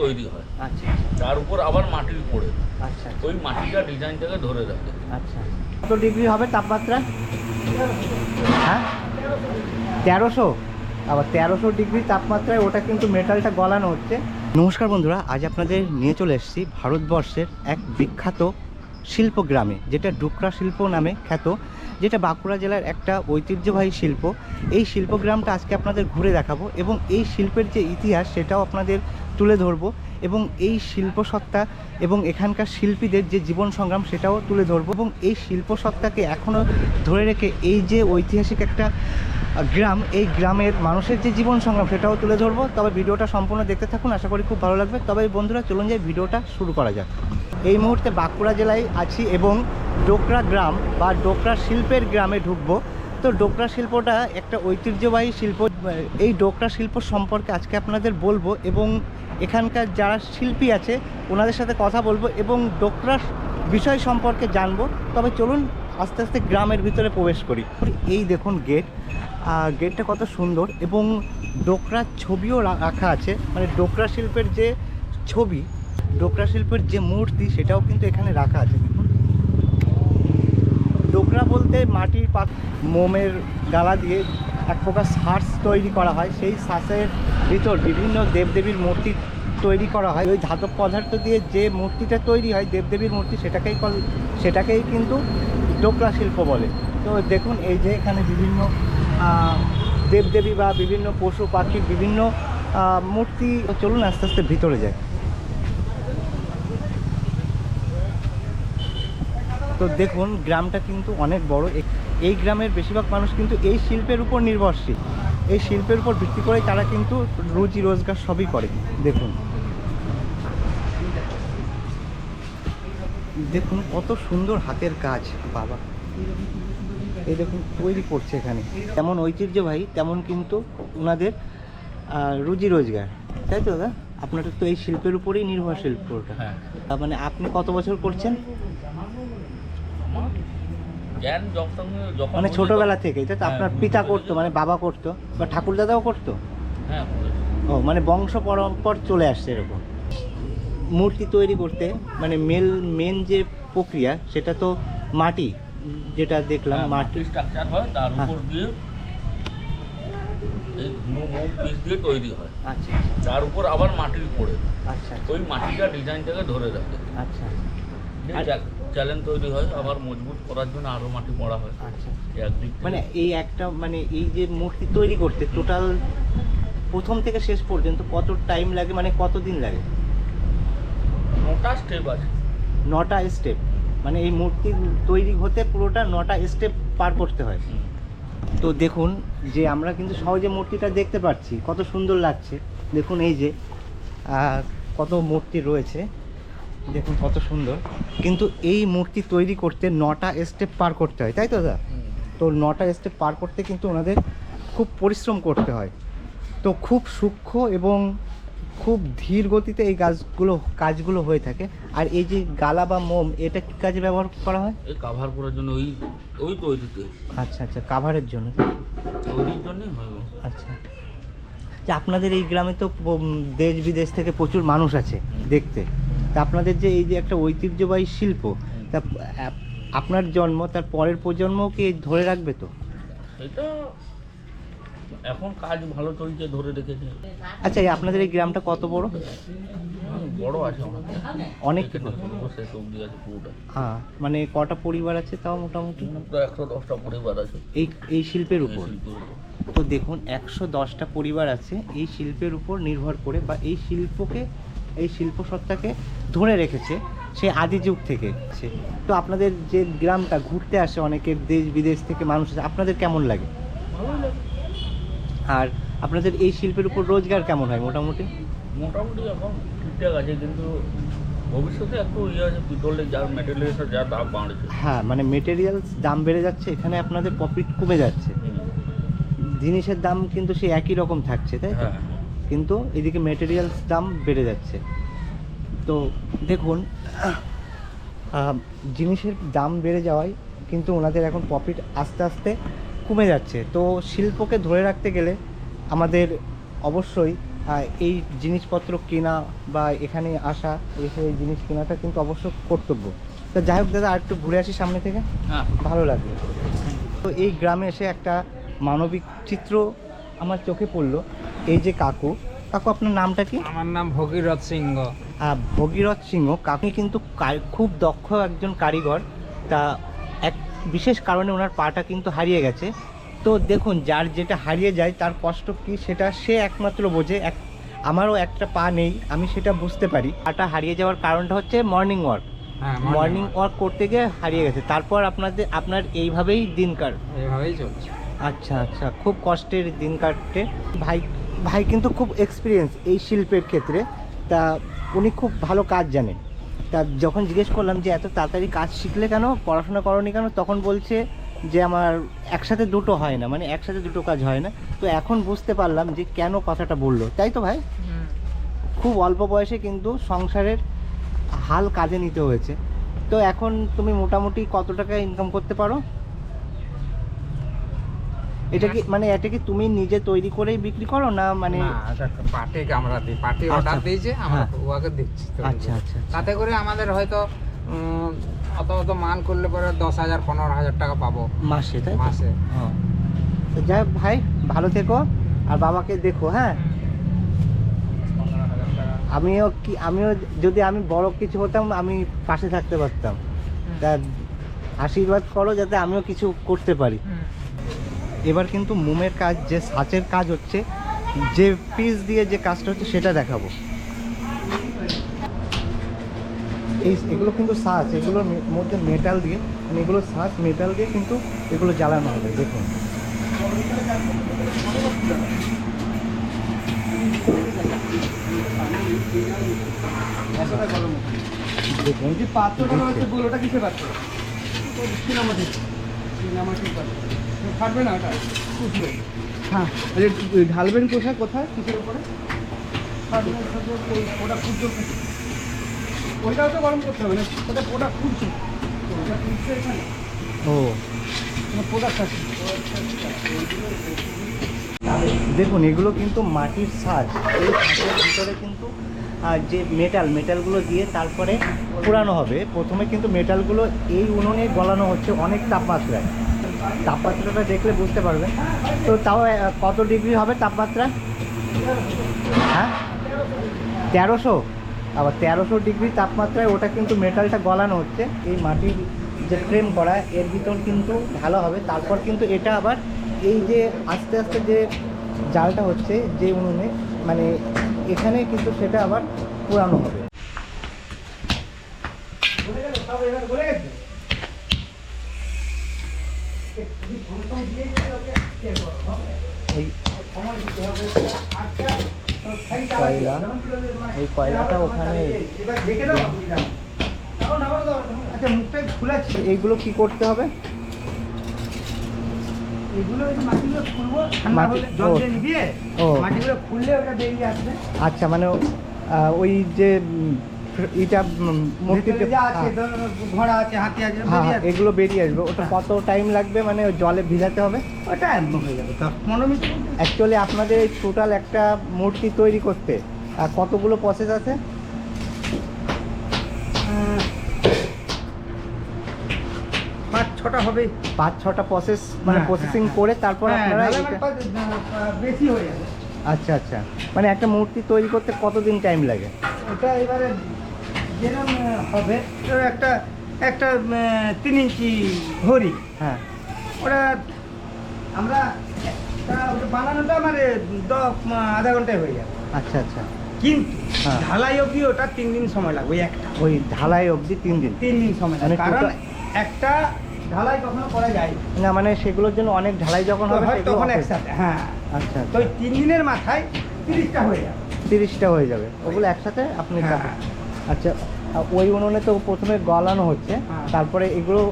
তৈরি হয়। আচ্ছা, তার উপর আবার মাটির পড়ে, আচ্ছা, ওই মাটিটা ডিজাইনটাকে ধরে রাখে। আচ্ছা। কত ডিগ্রি হবে তাপমাত্রা? হ্যাঁ, 1300। আবার 1300 ডিগ্রি তাপমাত্রায় ওটা কিন্তু মেটালটা গলানো হচ্ছে। নমস্কার বন্ধুরা, আজ আপনাদের নিয়ে চলে এসেছি ভারতবর্ষের এক বিখ্যাত শিল্পগ্রামে, যেটা ডোকরা শিল্প নামে খ্যাত, যেটা বাঁকুড়া জেলার একটা ঐতিহ্যবাহী শিল্প। এই শিল্পগ্রামটা আজকে আপনাদের ঘুরে দেখাবো এবং এই শিল্পের যে ইতিহাস সেটাও আপনাদের তুলে ধরবো, এবং এই শিল্পসত্তা এবং এখানকার শিল্পীদের যে জীবন সংগ্রাম সেটাও তুলে ধরবো, এবং এই শিল্পসত্তাকে এখনও ধরে রেখে এই যে ঐতিহাসিক একটা গ্রাম, এই গ্রামের মানুষের যে জীবন সংগ্রাম সেটাও তুলে ধরবো। তবে ভিডিওটা সম্পূর্ণ দেখতে থাকুন, আশা করি খুব ভালো লাগবে। তবে বন্ধুরা চলুন যাই, ভিডিওটা শুরু করা যাক। এই মুহূর্তে বাঁকুড়া জেলায় আছি এবং ডোকরা গ্রাম বা ডোকরা শিল্পের গ্রামে ঢুকবো। তো ডোকরা শিল্পটা একটা ঐতিহ্যবাহী শিল্প। এই ডোকরা শিল্প সম্পর্কে আজকে আপনাদের বলবো এবং এখানকার যারা শিল্পী আছে ওনাদের সাথে কথা বলবো এবং ডোকরা বিষয় সম্পর্কে জানবো। তবে চলুন আস্তে আস্তে গ্রামের ভিতরে প্রবেশ করি। এই দেখুন গেট, গেটটা কত সুন্দর, এবং ডোকরা ছবিও রাখা আছে, মানে ডোকরা শিল্পের যে ছবি, ডোকরা শিল্পের যে মূর্তি সেটাও কিন্তু এখানে রাখা আছে। দেখুন, ডোকরা বলতে মাটির মোমের গালা দিয়ে এক প্রকার শ্বাস তৈরি করা হয়, সেই শ্বাসের ভিতর বিভিন্ন দেবদেবীর মূর্তি তৈরি করা হয়। ওই ধাতব পদার্থ দিয়ে যে মূর্তিটা তৈরি হয়, দেবদেবীর মূর্তি, সেটাকেই কিন্তু ডোকরা শিল্প বলে। তো দেখুন এই যে এখানে বিভিন্ন দেবদেবী বা বিভিন্ন পশু পাখির বিভিন্ন মূর্তি। চলুন আস্তে আস্তে ভিতরে যাই। তো দেখুন গ্রামটা কিন্তু অনেক বড়। এই গ্রামের বেশিরভাগ মানুষ কিন্তু এই শিল্পের উপর নির্ভরশীল। এই শিল্পের উপর ভিত্তি করেই তারা কিন্তু রুজি রোজগার সবই করে। দেখুন দেখুন কত সুন্দর হাতের কাজ, বাবা। এই দেখুন তৈরি করছে এখানে, যেমন ঐতিহ্যবাহী তেমন কিন্তু ওনাদের রুজি রোজগার, তাই তো দাদা? আপনাদের তো এই শিল্পের উপরেই নির্ভরশীল পুরোটা। হ্যাঁ, মানে আপনি কত বছর করছেন? জ্ঞান যখন মানে ছোটবেলা থেকেই, তাই তো? হ্যাঁ, আপনার পিতা করতো, মানে বাবা করতো বা ঠাকুর দাদাও করতো? হ্যাঁ। ও, মানে বংশ পরম্পর চলে আসছে এরকম। মূর্তি তৈরি করতে মানে মেন যে প্রক্রিয়া সেটা তো মাটি, যেটা দেখলাম মাটি স্ট্রাকচার হয়, তার উপর দিয়ে এই পিস দিয়ে তৈরি হয়। আচ্ছা, তার উপর আবার মাটির পড়ে, আচ্ছা, ওই মাটিটা ডিজাইনটাকে ধরে রাখে। আচ্ছা, চ্যালেঞ্জ তৈরি হয়, আবার মজবুত করার জন্য আরো মাটি পড়া হয়। আচ্ছা। একদিক থেকে- মানে এই একটা, মানে এই যে মূর্তি তৈরি করতে টোটাল প্রথম থেকে শেষ পর্যন্ত কত টাইম লাগে, মানে কতদিন লাগে? মোটা স্টেপ আছে, 9টা স্টেপ। মানে এই মূর্তি তৈরি হতে পুরোটা 9টা স্টেপ পার করতে হয়। তো দেখুন যে আমরা কিন্তু সহজে মূর্তিটা দেখতে পাচ্ছি, কত সুন্দর লাগছে। দেখুন এই যে কত মূর্তি রয়েছে, দেখুন কত সুন্দর। কিন্তু এই মূর্তি তৈরি করতে 9টা স্টেপ পার করতে হয়, তাই তো দাদা? তো 9টা স্টেপ পার করতে কিন্তু ওনাদের খুব পরিশ্রম করতে হয়। তো খুব সূক্ষ্ম এবং খুব ধীর গতিতে এই কাজগুলো হয়ে থাকে। আর এই যে গালা বা মোম, এটা কি কাজে ব্যবহার করা হয়? এই কাভার করার জন্য, ওই তৈরিতে। আচ্ছা, আচ্ছা, কাভারের জন্য, তৈরির জন্যই হয়। আচ্ছা। যে আপনাদের এই গ্রামে তো দেশ বিদেশ থেকে প্রচুর মানুষ আছে দেখতে, তা আপনাদের যে এই যে একটা ঐতিহ্যবাহী শিল্প, তা আপনার জন্ম তার পরের প্রজন্মকে ধরে রাখবে তো? এটা এখন কাজ ভালো চলছে, ধরে রেখেছে। আচ্ছা, এই আপনাদের এই গ্রামটা কত বড়? বড় আছে অনেক। পুরোটা। হ্যাঁ, মানে কটা পরিবার আছে তাও মোটামুটি? 110টা পরিবার আছে এই শিল্পের উপর। এই শিল্পের উপর। তো দেখুন 110টা পরিবার আছে এই শিল্পের উপর নির্ভর করে, বা এই শিল্পকে, এই শিল্পসত্তাকে ধরে রেখেছে সেই আদি যুগ থেকে। তো আপনাদের যে গ্রামটা ঘুরতে আসে অনেকের দেশ বিদেশ থেকে মানুষ আছে, আপনাদের কেমন লাগে? ভালোই লাগে। আর আপনাদের এই শিল্পের উপর রোজগার কেমন হয় মোটামুটি? মোটামুটি এখন ঠিকঠাক আছে, কিন্তু ভবিষ্যতে একটু আছে, পিতলের যা মেটেরিয়ালসের যা দাম বাড়ছে। হ্যাঁ, মানে মেটেরিয়ালস দাম বেড়ে যাচ্ছে, এখানে আপনাদের প্রফিট কমে যাচ্ছে। জিনিসের দাম কিন্তু সেই একই রকম থাকছে, তাই তো? হ্যাঁ। কিন্তু এদিকে মেটেরিয়ালস দাম বেড়ে যাচ্ছে। তো দেখুন জিনিসের দাম বেড়ে যাওয়ায় কিন্তু ওনাদের এখন প্রফিট আস্তে আস্তে কমে যাচ্ছে। তো শিল্পকে ধরে রাখতে গেলে আমাদের অবশ্যই এই জিনিসপত্র কেনা বা এখানে আসা এসে এই জিনিস কেনাটা কিন্তু অবশ্য কর্তব্য। তো যাই হোক দাদা, আর একটু ঘুরে আসি সামনে থেকে, হ্যাঁ, ভালো লাগবে। তো এই গ্রামে এসে একটা মানবিক চিত্র আমার চোখে পড়লো। এই যে কাকু আপনার নামটা কি? আমার নাম ভগীরথ সিংহ। ভগীরথ সিংহ কাকু কিন্তু খুব দক্ষ একজন কারিগর। তা এক বিশেষ কারণে ওনার পাটা কিন্তু হারিয়ে গেছে। তো দেখুন, যার যেটা হারিয়ে যায় তার কষ্ট কি সেটা সে একমাত্র বোঝে। আমারও একটা পা নেই, আমি সেটা বুঝতে পারি। পাটা হারিয়ে যাওয়ার কারণটা হচ্ছে মর্নিং ওয়াক। মর্নিং ওয়াক করতে গিয়ে হারিয়ে গেছে। তারপর আপনার এইভাবেই দিন এইভাবেই চলছে। আচ্ছা আচ্ছা, খুব কষ্টের দিন কাটতে। ভাই কিন্তু খুব এক্সপিরিয়েন্স এই শিল্পের ক্ষেত্রে। তা উনি খুব ভালো কাজ জানেন। তা যখন জিজ্ঞেস করলাম যে এত তাড়াতাড়ি কাজ শিখলে কেন, পড়াশোনা করনি কেন, তখন বলছে যে আমার একসাথে দুটো হয় না, মানে একসাথে দুটো কাজ হয় না। তো এখন বুঝতে পারলাম যে কেন কথাটা বললো, তাই তো ভাই? খুব অল্প বয়সে কিন্তু সংসারের হাল কাজে নিতে হয়েছে। তো এখন তুমি মোটামুটি কত টাকা ইনকাম করতে পারো? এটা কি তুমি নিজে তৈরি করেই বিক্রি করো না? মানে পার্টি আমরা দিই, পার্টি অর্ডার দিয়েছে, আমরা ওকে দিচ্ছি। আচ্ছা আচ্ছা, তাতে করে আমাদের হয়তো অত মান করলে পরে 10,000 15,000 টাকা পাবো মাসে, তাই মাসে। তো যাই হোক ভাই, ভালো থেকো আর বাবাকে দেখো। হ্যাঁ, আমিও যদি আমি বড় কিছু হতাম, আমি পাশে থাকতে পারতাম। তা আশীর্বাদ করো যাতে আমিও কিছু করতে পারি। এবার কিন্তু মোমের কাজ, যে সাঁচের কাজ হচ্ছে, যে পিস দিয়ে যে কাজটা হচ্ছে সেটা দেখাবো। এগুলো কিন্তু সাঁচ, এগুলোর মধ্যে মেটাল দিয়ে, মানে এগুলো সাঁচ মেটাল দিয়ে কিন্তু এগুলো জ্বালানো হবে। দেখুন দেখুন যে পাত্রটা হচ্ছে ওটা কিসের পাত্র? ফাটবে না ওটা? হ্যাঁ, ঢালবেন কোথায় কিসের উপরে? ওটা ফুটছে, ওইটাও তো গরম করতে হবে না, ওটা ফুটছে, এখানে ও প্রোডাক্ট আছে। দেখুন, এগুলো কিন্তু মাটির ছাঁচ। এই ছাঁচের ভিতরে কিন্তু যে মেটালগুলো দিয়ে তারপরে পোড়ানো হবে। প্রথমে কিন্তু মেটালগুলো এই উনুনে গলানো হচ্ছে অনেক তাপমাত্রায়। তাপমাত্রাটা দেখলে বুঝতে পারবেন। তো তাও কত ডিগ্রি হবে তাপমাত্রা? হ্যাঁ, 1300। আবার 1300 ডিগ্রি তাপমাত্রায় ওটা কিন্তু মেটালটা গলানো হচ্ছে। এই মাটির যে ফ্রেম করা, এর ভিতর কিন্তু ঢালা হবে। তারপর কিন্তু এটা আবার এই যে আস্তে আস্তে যে জালটা হচ্ছে যে উনুনে, মানে এখানে কিন্তু সেটা আবার পোড়ানো হবে। কয়লা, এই কয়লাটা ওখানে। আচ্ছা, মুখটা খুলেছি। এইগুলো কি করতে হবে? এগুলো মাটিগুলো খুলবো, ঠান্ডা হলে জল দিয়ে নিভিয়ে মাটিগুলো খুললে ওটা বেরিয়ে আসবে। আচ্ছা, মানে ওই যে এটা মূর্তিতে যা আছে, ঘোড়া আছে, হাতি আছে, এগুলো বেরিয়ে আসবে। ওটা কত টাইম লাগবে, মানে জলে ভিজাতে হবে? ওটা হয়ে যাবে 10-15 মিনিট। অ্যাকচুয়ালি আপনাদের এই টোটাল একটা মূর্তি তৈরি করতে কতগুলো প্রসেস আছে? 5-6টা হবে। 5-6টা প্রসেস, মানে প্রসেসিং করে তারপর আপনারা বেশি হয়ে যাবে। আচ্ছা আচ্ছা, মানে একটা মূর্তি তৈরি করতে কতদিন টাইম লাগে? ওটা এবারে যেরকম হবে, একটা 3 ইঞ্চি ঘড়ি, হ্যাঁ, ওটা আমরা ওটা বানানোটা মানে আধা ঘন্টায় হয়ে যাবে। আচ্ছা আচ্ছা, কিন্তু হ্যাঁ, ঢালাই অবধি ওটা 3 দিন সময় লাগবে। ওই ঢালাই অবধি 3 দিন? 3 দিন সময় মানে লাগবে, কারণ একটা ঢালাই কখনো করা যায় না, মানে সেগুলোর জন্য অনেক ঢালাই যখন হবে তখন একসাথে। হ্যাঁ, আচ্ছা, তো 3 দিনের মাথায় 30টা হয়ে যাবে। 30টা হয়ে যাবে, ওগুলো একসাথে আপনি। আচ্ছা, ওই উনুনে তো প্রথমে গলানো হচ্ছে, তারপরে এগুলো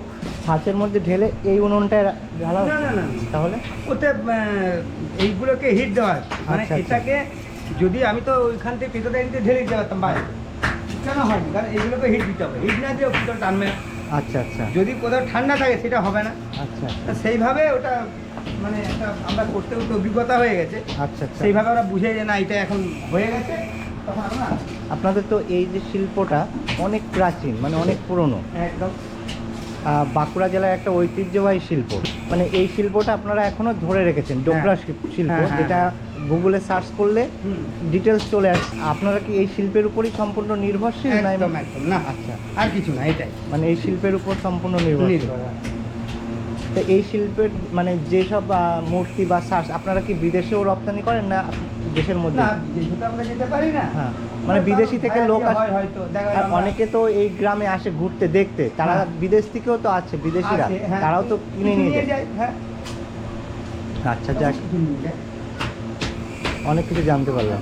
ছাঁচের মধ্যে ঢেলে এই উনুনটায় ঢালা? না, তাহলে ওতে এইগুলোকে হিট দেওয়া হয়। মানে আচ্ছা, এটাকে যদি আমি তো ওইখান থেকে পেটোটা এনে ঢেলে দিতে পারতাম বাইরে, কেন হয়নি? কারণ এইগুলোকে হিট দিতে হবে, হিট না দিয়ে ওটা টানবে না। আচ্ছা আচ্ছা, যদি কোথাও ঠান্ডা থাকে সেটা হবে না। আচ্ছা, সেইভাবে ওটা মানে একটা আমরা করতে করতে অভিজ্ঞতা হয়ে গেছে, আচ্ছা আচ্ছা। সেইভাবে ওরা বুঝে যে না এটা এখন হয়ে গেছে, তখন আমরা আপনাদের তো এই যে শিল্পটা অনেক প্রাচীন, মানে অনেক পুরনো, একদম বাঁকুড়া জেলার একটা ঐতিহ্যবাহী শিল্প। মানে এই শিল্পটা আপনারা এখনো ধরে রেখেছেন, ডোকরা শিল্প, হ্যাঁ, হ্যাঁ, যেটা গুগলে সার্চ করলে হুম। ডিটেলস চলে আসে। আপনারা কি এই শিল্পের উপরই সম্পূর্ণ নির্ভরশীল না? একদম একদম না, আচ্ছা, আর কিছু না, এটাই মানে এই শিল্পের উপর সম্পূর্ণ নির্ভরশীল। তো এই শিল্পের মানে যেসব মূর্তি বা সার্চ আপনারা কি বিদেশেও রপ্তানি করেন না দেশের মধ্যে? না, বিদেশে তো আমরা যেতে পারি না। হ্যাঁ, মানে বিদেশি থেকে লোক আসে, হয় হয়তো দেখা আর গেল আমরা- অনেকে তো এই গ্রামে আসে ঘুরতে দেখতে, তারা হ্যাঁ। বিদেশ থেকেও তো আছে, বিদেশিরা আছে, হ্যাঁ। তারাও তো কিনে নিয়ে যায়। যায়, হ্যাঁ। আচ্ছা, যাক, কিছু নিয়ে যায়। অনেক কিছু জানতে পারলাম।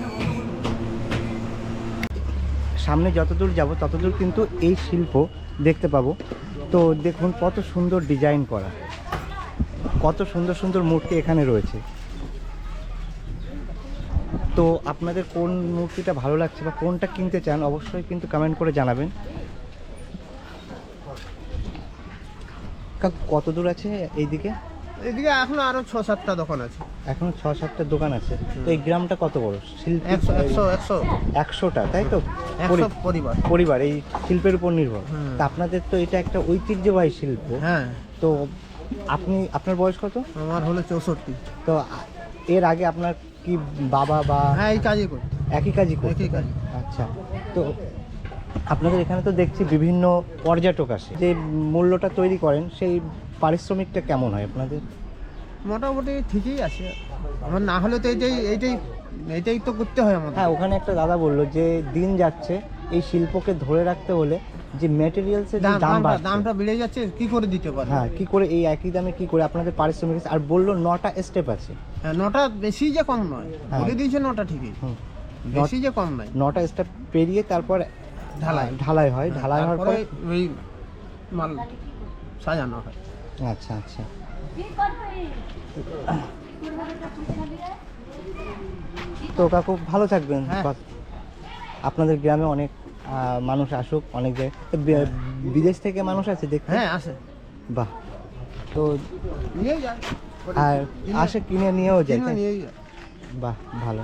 সামনে যতদূর যাব ততদূর কিন্তু এই শিল্প দেখতে পাবো। তো দেখুন কত সুন্দর ডিজাইন করা, কত সুন্দর সুন্দর মূর্তি এখানে রয়েছে। তো আপনাদের কোন মূর্তিটা ভালো লাগছে বা কোনটা কিনতে চান অবশ্যই কিন্তু কমেন্ট করে জানাবেন। কাকু, কত দূর আছে এইদিকে? এদিকে এখনো আরো 6-7টা দোকান আছে। এখনো 6-7টা দোকান আছে। তো এই গ্রামটা কত বড়? শিল্পী 100টা, তাই তো? 100 পরিবার। পরিবার এই শিল্পের উপর নির্ভর। হুম। তা আপনাদের তো এটা একটা ঐতিহ্যবাহী শিল্প। হ্যাঁ, তো আপনার বয়স কত? আমার হলো 64। তো এর আগে আপনার কি বাবা বা হ্যাঁ, এই কাজই করি। একই কাজই করতেন? একই কাজ। আচ্ছা। তো আপনাদের এখানে তো দেখছি বিভিন্ন পর্যটক আসে, যে মূল্যটা তৈরি করেন সেই পারিশ্রমিকটা কেমন হয় আপনাদের? মোটামুটি ঠিকই আছে। আমার না হলে তো এইটাই তো করতে হয় আমাদের। হ্যাঁ, ওখানে একটা দাদা বললো যে দিন যাচ্ছে এই শিল্পকে ধরে রাখতে হলে যে মেটেরিয়ালসের যে দাম বাড়ছে, দামটা বেড়ে যাচ্ছে, কি করে দিতে পারে? হ্যাঁ, কি করে এই একই দামে কি করে আপনাদের পারিশ্রমিক আছে? আর বললো 9টা স্টেপ আছে। হ্যাঁ, 9টা বেশি যে কম নয়, হ্যাঁ। বলে দিয়েছে 9টা ঠিকই, হুম। বেশি যে কম নয়। 9টা স্টেপ পেরিয়ে তারপর ঢালাই হয়, ঢালাই হওয়ার পরে তারপরে ওই মাল সাজানো হয়। আচ্ছা আচ্ছা। তো কাকু ভালো থাকবেন। হ্যাঁ। আপনাদের গ্রামে অনেক মানুষ আসুক, অনেক জায়গায় তো বিদেশ থেকে মানুষ আছে দেখতে? হ্যাঁ, আসে, বাহ। তো নিয়ে যায়, আর আসে কিনে নিয়েও যায়, তাই? নিয়ে যায়। বাহ, ভালো।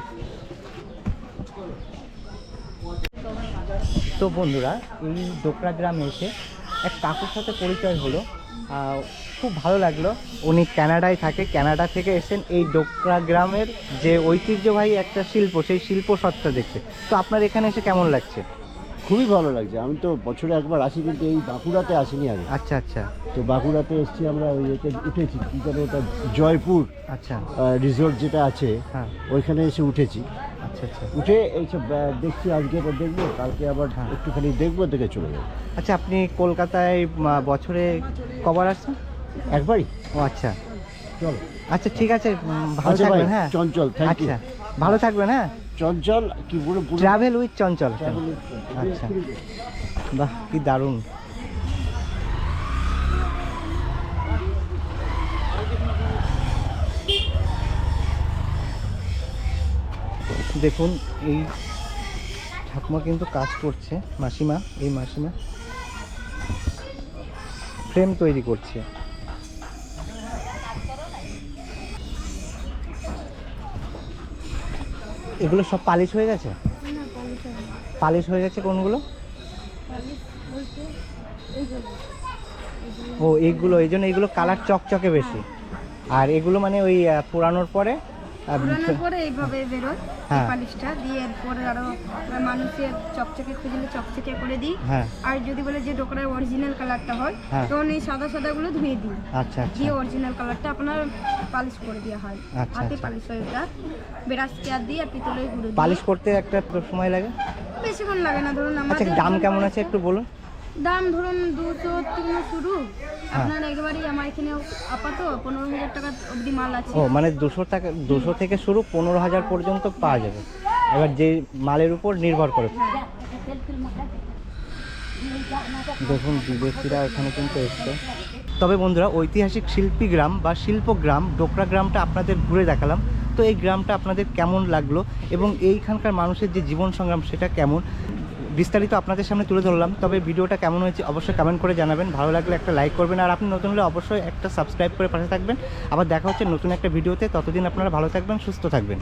তো বন্ধুরা, এই ডোকরা গ্রামে এসে এক কাকুর সাথে পরিচয় হলো, খুব ভালো লাগলো। উনি কানাডায় থাকে, কানাডা থেকে এসেছেন এই ডোকরা গ্রামের যে ঐতিহ্যবাহী একটা শিল্প, সেই শিল্প সত্তা দেখতে। তো আপনার এখানে এসে কেমন লাগছে? খুবই ভালো লাগছে। আমি তো বছরে একবার আসি, কিন্তু এই বাঁকুড়াতে আসিনি আগে। আচ্ছা আচ্ছা তো বাঁকুড়াতে এসেছি আমরা, ওই এতে উঠেছি, কী করে ওটা জয়পুর আচ্ছা। রিসোর্ট যেটা আছে, হ্যাঁ, ওইখানে এসে উঠেছি। আচ্ছা আচ্ছা। উঠে এইসব দেখছি, আজকে এটা দেখবো, কালকে আবার হ্যাঁ। একটুখানি দেখবো, দেখে চলে যাবো। আচ্ছা, আপনি কলকাতায় বছরে কবার আসছেন? একবারই। ও আচ্ছা চলো। আচ্ছা, ঠিক আছে, ভালো আচ্ছা ভাই, থাকবেন। হ্যাঁ, চঞ্চল, থ্যাংক ইউ। আচ্ছা, ভালো থাকবেন। হ্যাঁ, চঞ্চল কি পুরো পুরো travel with Chanchal. travel with চঞ্চল। আচ্ছা, বাহ, কি দারুণ। দেখুন, এই ঠাকুমা কিন্তু কাজ করছে, মাসিমা, এই মাসিমা ফ্রেম তৈরি করছে। এগুলো সব পালিশ হয়ে গেছে? পালিশ হয়ে গেছে কোনগুলো? ও, এইগুলো, এই জন্য এইগুলো কালার চকচকে বেশি। আর এগুলো মানে ওই পোড়ানোর পরে পুরানোর পরে এইভাবে বেরোয় হ্যাঁ। পালিশটা দিয়ে, এরপরে আরো মানুষের চকচকে খুঁজলে চকচকে করে দিই। হ্যাঁ। আর যদি বলে যে ডোকরার অরিজিনাল কালারটা হয়, হ্যাঁ। তখন এই সাদা সাদাগুলো ধুয়ে দিই, আচ্ছা আচ্ছা দিয়ে অরিজিনাল কালারটা আপনার পালিশ করে দেওয়া হয়। আচ্ছা, হাতে আচ্ছা। পালিশ হয়, এটা বেরাস কেয়ার দিয়ে আর পিতলের গুঁড়ো দিয়ে। পালিশ করতে একটা সময় লাগে? বেশিক্ষণ লাগে না, ধরুন আচ্ছা, আমাদের দাম কেমন আছে একটু বলুন? দাম ধরুন 200 থেকে শুরু। আপনার একেবারেই আমার এখানে আপাতত 15,000 টাকা অবধি মাল আছে। ও, মানে 200 থেকে শুরু, 15,000 পর্যন্ত পাওয়া যাবে। এবার যে মালের উপর নির্ভর করে। হ্যাঁ। দেখুন, বিদেশিরা এখানে কিন্তু এসছে। তবে বন্ধুরা, ঐতিহাসিক শিল্পী গ্রাম বা শিল্পগ্রাম ডোকরা গ্রামটা আপনাদের ঘুরে দেখালাম। তো এই গ্রামটা আপনাদের কেমন লাগলো এবং এইখানকার মানুষের যে জীবন সংগ্রাম সেটা কেমন, বিস্তারিত আপনাদের সামনে তুলে ধরলাম। তবে ভিডিওটা কেমন হয়েছে অবশ্যই কমেন্ট করে জানাবেন, ভালো লাগলে একটা লাইক করবেন, আর আপনি নতুন হলে অবশ্যই একটা সাবস্ক্রাইব করে পাশে থাকবেন। আবার দেখা হচ্ছে নতুন একটা ভিডিওতে, ততদিন আপনারা ভালো থাকবেন, সুস্থ থাকবেন।